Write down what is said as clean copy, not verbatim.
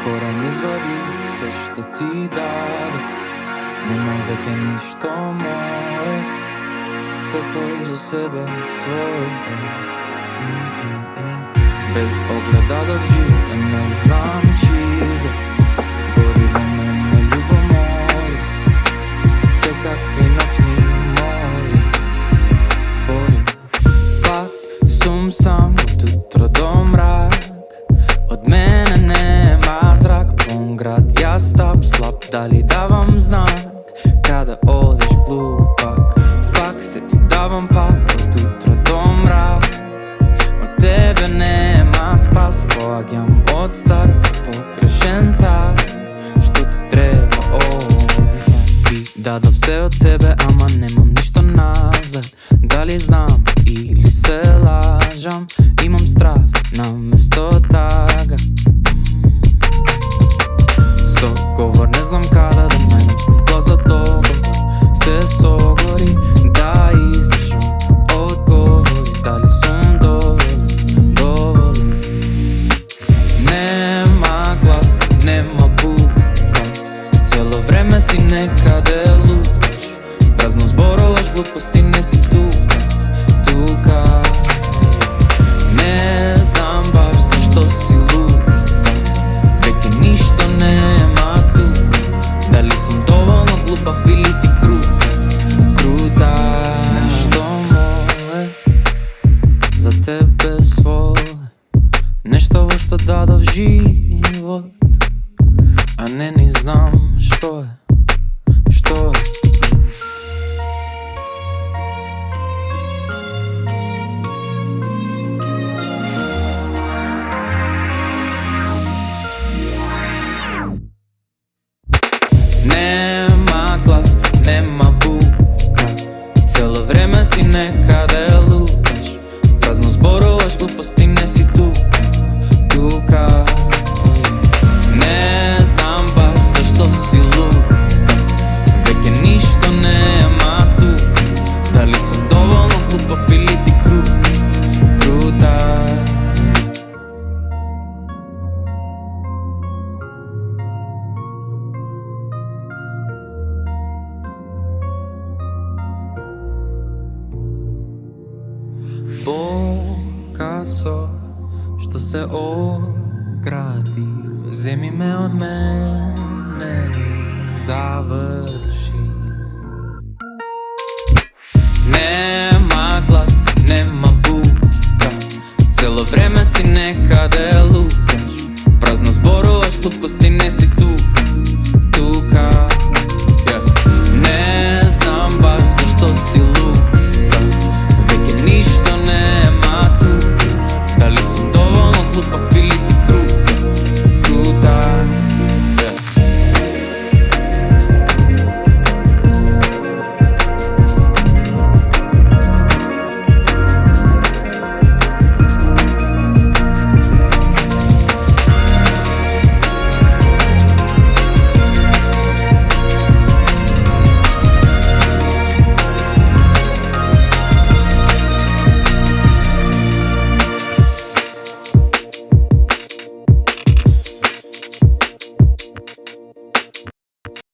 корен извади се што ти дадов. Нема веќе ништо мое, секој за себе свој. Без огледадов живот, не знам чиве, гори во мене љубомори, секакви ноќни мори, фори. Факт, сум сам од утро до мрак, од мене нема зрак, пун град, јас стап слаб, дали давам знак, каде одиш глупак. Фак се ти давам пак, од утро до мрак, од тебе нема спас, поаѓам од старт за погрешен так, што ти треба овој. Ти дадов се од себе, ама немам ништо назад, дали знам или се лажам, имам страв наместо тага. Со говор не знам каде да најдам смисла за договор, се согори да издржам одговори, дали сум доволен. Нема глас, нема бука, цело време си некаде луташ, празно зборуваш глупости, не си тука. Не знам баш зашто си лута, веќе ништо нема тука, дали сум доволно глупав или ти крута. Нешто мое за тебе свое, нешто во што дадов живот, а не ни знам што е. Нема глас, нема бука, цело време си некаде луташ, празно зборуваш глупости, не си тука. Не знам баш зашто си лута, веќе ништо нема тука, дали сум доволно глупав или ти крута. Покасо што се огради, земи ме од мене и заврши. Нема глас, нема бука, цело време си некаде луташ, празно зборуваш глупости,